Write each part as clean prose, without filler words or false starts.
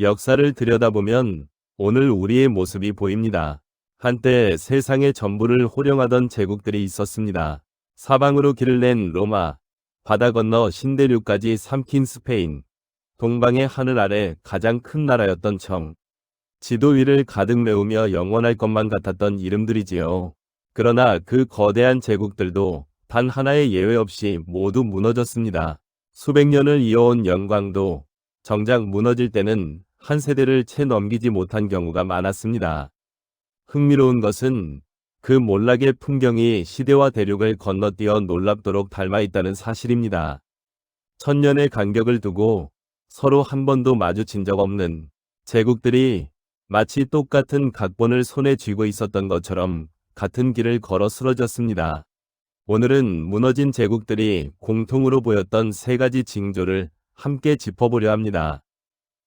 역사를 들여다보면 오늘 우리의 모습이 보입니다. 한때 세상의 전부를 호령하던 제국들이 있었습니다. 사방으로 길을 낸 로마, 바다 건너 신대륙까지 삼킨 스페인, 동방의 하늘 아래 가장 큰 나라였던 청. 지도 위를 가득 메우며 영원할 것만 같았던 이름들이지요. 그러나 그 거대한 제국들도 단 하나의 예외 없이 모두 무너졌습니다. 수백 년을 이어온 영광도 정작 무너질 때는 한 세대를 채 넘기지 못한 경우가 많았습니다. 흥미로운 것은 그 몰락의 풍경이 시대와 대륙을 건너뛰어 놀랍도록 닮아 있다는 사실입니다. 천년의 간격을 두고 서로 한 번도 마주친 적 없는 제국들이 마치 똑같은 각본을 손에 쥐고 있었던 것처럼 같은 길을 걸어 쓰러졌습니다. 오늘은 무너진 제국들이 공통으로 보였던 세 가지 징조를 함께 짚어보려 합니다.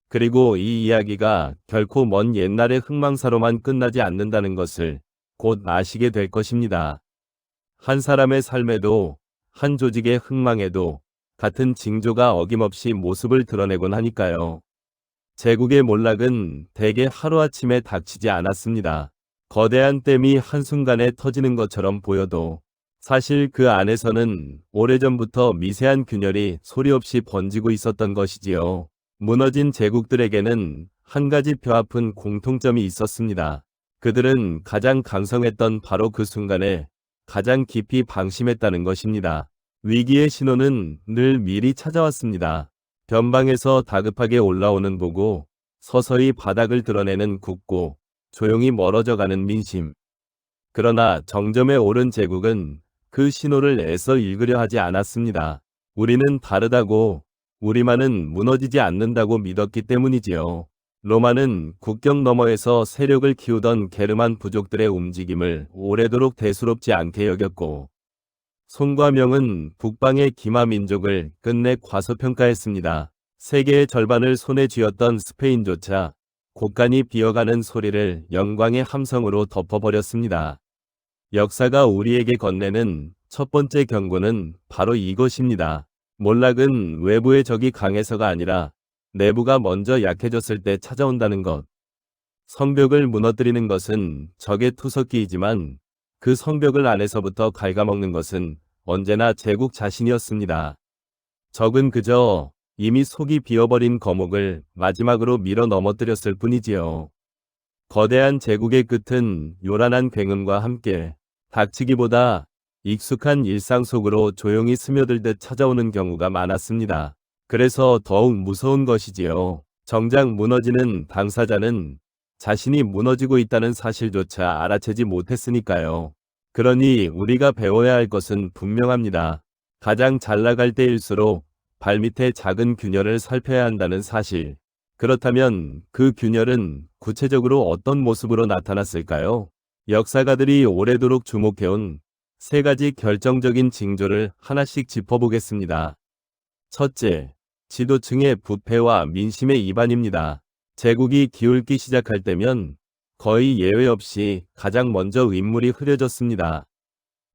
그리고 이 이야기가 결코 먼 옛날의 흥망사로만 끝나지 않는다는 것을 곧 아시게 될 것입니다. 한 사람의 삶에도 한 조직의 흥망에도 같은 징조가 어김없이 모습을 드러내곤 하니까요. 제국의 몰락은 대개 하루아침에 닥치지 않았습니다. 거대한 댐이 한순간에 터지는 것처럼 보여도 사실 그 안에서는 오래전부터 미세한 균열이 소리 없이 번지고 있었던 것이지요. 무너진 제국들에게는 한 가지 뼈아픈 공통점이 있었습니다. 그들은 가장 강성했던 바로 그 순간에 가장 깊이 방심했다는 것입니다. 위기의 신호는 늘 미리 찾아왔습니다. 변방에서 다급하게 올라오는 보고 서서히 바닥을 드러내는 굳고 조용히 멀어져가는 민심. 그러나 정점에 오른 제국은 그 신호를 애써 읽으려 하지 않았습니다. 우리는 다르다고, 우리만은 무너지지 않는다고 믿었기 때문이지요. 로마는 국경 너머에서 세력을 키우던 게르만 부족들의 움직임을 오래도록 대수롭지 않게 여겼고, 손과 명은 북방의 기마 민족을 끝내 과소평가했습니다. 세계의 절반을 손에 쥐었던 스페인조차 곳간이 비어가는 소리를 영광의 함성으로 덮어버렸습니다. 역사가 우리에게 건네는 첫 번째 경고는 바로 이것입니다. 몰락은 외부의 적이 강해서가 아니라 내부가 먼저 약해졌을 때 찾아온다는 것. 성벽을 무너뜨리는 것은 적의 투석기이지만 그 성벽을 안에서부터 갉아먹는 것은 언제나 제국 자신이었습니다. 적은 그저 이미 속이 비어버린 거목을 마지막으로 밀어 넘어뜨렸을 뿐이지요. 거대한 제국의 끝은 요란한 굉음과 함께 닥치기보다 익숙한 일상 속으로 조용히 스며들듯 찾아오는 경우가 많았습니다. 그래서 더욱 무서운 것이지요. 정작 무너지는 당사자는 자신이 무너지고 있다는 사실조차 알아채지 못했으니까요. 그러니 우리가 배워야 할 것은 분명합니다. 가장 잘 나갈 때일수록 발밑에 작은 균열을 살펴야 한다는 사실. 그렇다면 그 균열은 구체적으로 어떤 모습으로 나타났을까요? 역사가들이 오래도록 주목해온 세 가지 결정적인 징조를 하나씩 짚어보겠습니다. 첫째, 지도층의 부패와 민심의 이반입니다. 제국이 기울기 시작할 때면 거의 예외 없이 가장 먼저 인물이 흐려졌습니다.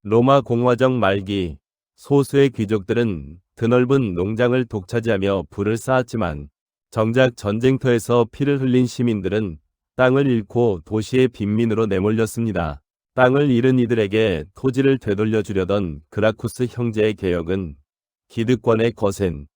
로마 공화정 말기, 소수의 귀족들은 드넓은 농장을 독차지하며 부를 쌓았지만 정작 전쟁터에서 피를 흘린 시민들은 땅을 잃고 도시의 빈민으로 내몰렸습니다. 땅을 잃은 이들에게 토지를 되돌려주려던 그라쿠스 형제의 개혁은 기득권의 거센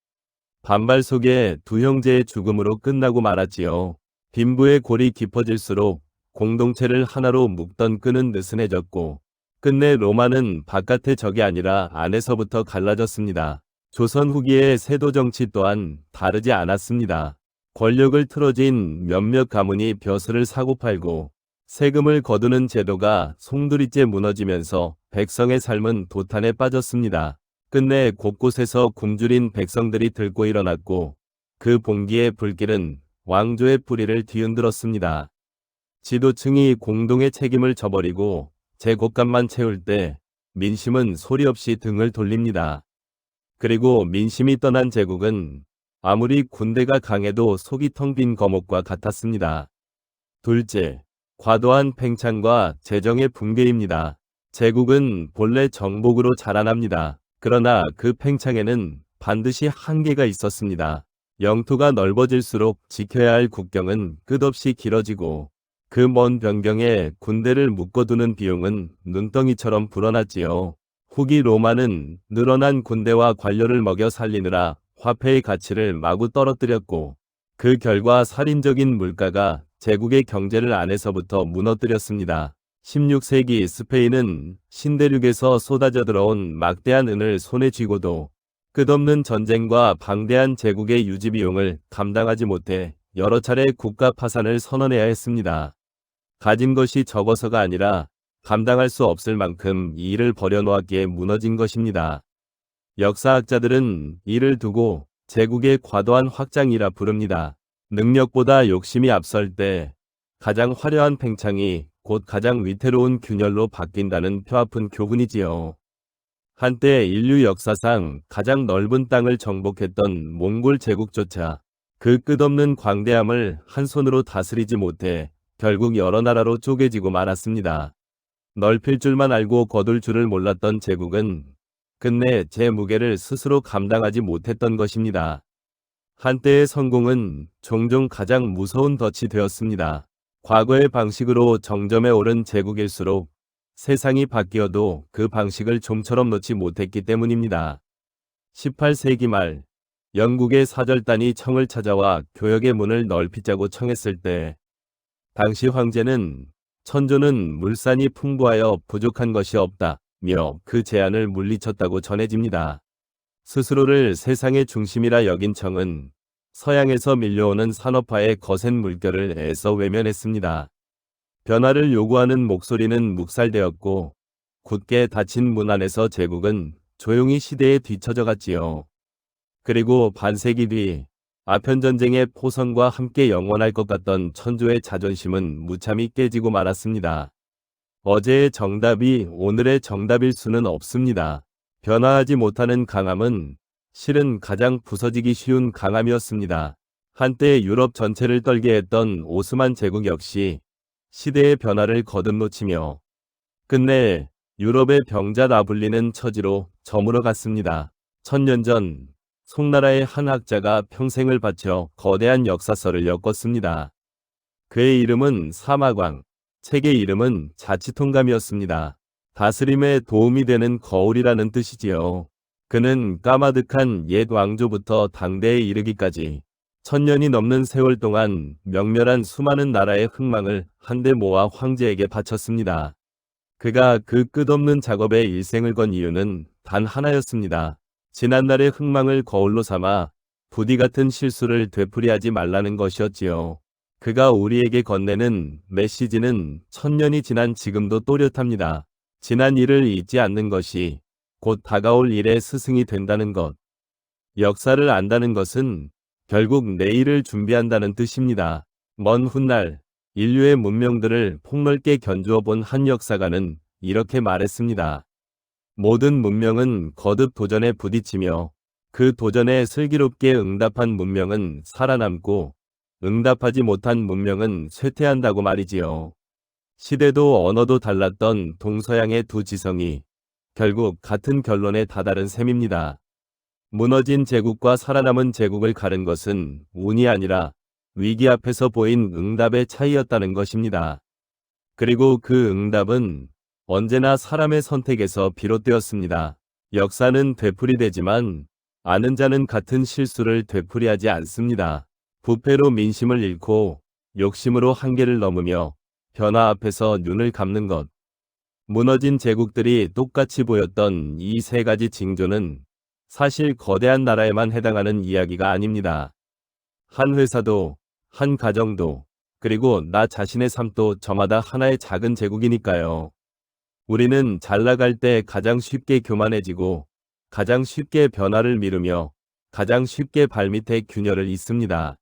반발 속에 두 형제의 죽음으로 끝나고 말았지요. 빈부의 골이 깊어질수록 공동체를 하나로 묶던 끈은 느슨해졌고 끝내 로마는 바깥의 적이 아니라 안에서부터 갈라졌습니다. 조선 후기의 세도 정치 또한 다르지 않았습니다. 권력을 틀어진 몇몇 가문이 벼슬을 사고팔고 세금을 거두는 제도가 송두리째 무너지면서 백성의 삶은 도탄에 빠졌습니다. 끝내 곳곳에서 굶주린 백성들이 들고 일어났고 그 봉기의 불길은 왕조의 뿌리를 뒤흔들었습니다. 지도층이 공동의 책임을 져버리고 제 곳간만 채울 때 민심은 소리 없이 등을 돌립니다. 그리고 민심이 떠난 제국은 아무리 군대가 강해도 속이 텅 빈 거목과 같았습니다. 둘째, 과도한 팽창과 재정의 붕괴입니다. 제국은 본래 정복으로 자라납니다. 그러나 그 팽창에는 반드시 한계가 있었습니다. 영토가 넓어질수록 지켜야 할 국경은 끝없이 길어지고 그 먼 변경에 군대를 묶어두는 비용은 눈덩이처럼 불어났지요. 후기 로마는 늘어난 군대와 관료를 먹여 살리느라 화폐의 가치를 마구 떨어뜨렸고 그 결과 살인적인 물가가 제국의 경제를 안에서부터 무너뜨렸습니다. 16세기 스페인은 신대륙에서 쏟아져 들어온 막대한 은을 손에 쥐고도 끝없는 전쟁과 방대한 제국의 유지 비용을 감당하지 못해 여러 차례 국가 파산을 선언해야 했습니다. 가진 것이 적어서가 아니라 감당할 수 없을 만큼 이 일을 버려놓았기에 무너진 것입니다. 역사학자들은 이를 두고 제국의 과도한 확장이라 부릅니다. 능력보다 욕심이 앞설 때 가장 화려한 팽창이 곧 가장 위태로운 균열로 바뀐다는 뼈아픈 교훈이지요. 한때 인류 역사상 가장 넓은 땅을 정복했던 몽골 제국조차 그 끝없는 광대함을 한 손으로 다스리지 못해 결국 여러 나라로 쪼개지고 말았습니다. 넓힐 줄만 알고 거둘 줄을 몰랐던 제국은 끝내 제 무게를 스스로 감당하지 못했던 것입니다. 한때의 성공은 종종 가장 무서운 덫이 되었습니다. 과거의 방식으로 정점에 오른 제국일수록 세상이 바뀌어도 그 방식을 좀처럼 놓지 못했기 때문입니다. 18세기 말 영국의 사절단이 청을 찾아와 교역의 문을 넓히자고 청했을 때 당시 황제는 천조는 물산이 풍부하여 부족한 것이 없다며 그 제안을 물리쳤다고 전해집니다. 스스로를 세상의 중심이라 여긴 청은 서양에서 밀려오는 산업화의 거센 물결을 애써 외면했습니다. 변화를 요구하는 목소리는 묵살되었고 굳게 닫힌 문 안에서 제국은 조용히 시대에 뒤처져 갔지요. 그리고 반세기 뒤 아편전쟁의 포성과 함께 영원할 것 같던 천조의 자존심은 무참히 깨지고 말았습니다. 어제의 정답이 오늘의 정답일 수는 없습니다. 변화하지 못하는 강함은 실은 가장 부서지기 쉬운 강함이었습니다. 한때 유럽 전체를 떨게 했던 오스만 제국 역시 시대의 변화를 거듭놓치며 끝내 유럽의 병자라 불리는 처지로 저물어 갔습니다. 1000년 전 송나라의 한 학자가 평생을 바쳐 거대한 역사서를 엮었습니다. 그의 이름은 사마광, 책의 이름은 자치통감이었습니다. 다스림에 도움이 되는 거울이라는 뜻이지요. 그는 까마득한 옛 왕조부터 당대에 이르기까지 1000년이 넘는 세월 동안 명멸한 수많은 나라의 흥망을 한데 모아 황제에게 바쳤습니다. 그가 그 끝없는 작업에 일생을 건 이유는 단 하나였습니다. 지난날의 흥망을 거울로 삼아 부디 같은 실수를 되풀이하지 말라는 것이었지요. 그가 우리에게 건네는 메시지는 1000년이 지난 지금도 또렷합니다. 지난 일을 잊지 않는 것이 곧 다가올 일의 스승이 된다는 것. 역사를 안다는 것은 결국 내일을 준비한다는 뜻입니다. 먼 훗날 인류의 문명들을 폭넓게 견주어 본 한 역사가는 이렇게 말했습니다. 모든 문명은 거듭 도전에 부딪히며 그 도전에 슬기롭게 응답한 문명은 살아남고 응답하지 못한 문명은 쇠퇴한다고 말이지요. 시대도 언어도 달랐던 동서양의 두 지성이 결국 같은 결론에 다다른 셈입니다. 무너진 제국과 살아남은 제국을 가른 것은 운이 아니라 위기 앞에서 보인 응답의 차이였다는 것입니다. 그리고 그 응답은 언제나 사람의 선택에서 비롯되었습니다. 역사는 되풀이되지만 아는 자는 같은 실수를 되풀이하지 않습니다. 부패로 민심을 잃고 욕심으로 한계를 넘으며 변화 앞에서 눈을 감는 것. 무너진 제국들이 똑같이 보였던 이 세 가지 징조는 사실 거대한 나라에만 해당하는 이야기가 아닙니다. 한 회사도, 한 가정도, 그리고 나 자신의 삶도 저마다 하나의 작은 제국이니까요. 우리는 잘 나갈 때 가장 쉽게 교만해지고 가장 쉽게 변화를 미루며 가장 쉽게 발밑에 균열을 잇습니다.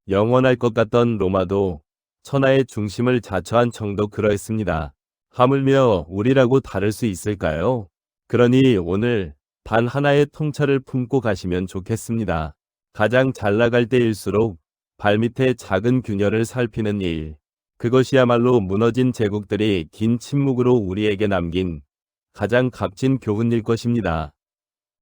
영원할 것 같던 로마도 천하의 중심을 자처한 청도 그러했습니다. 하물며 우리라고 다를 수 있을까요? 그러니 오늘 단 하나의 통찰을 품고 가시면 좋겠습니다. 가장 잘 나갈 때일수록 발밑에 작은 균열을 살피는 일. 그것이야말로 무너진 제국들이 긴 침묵으로 우리에게 남긴 가장 값진 교훈일 것입니다.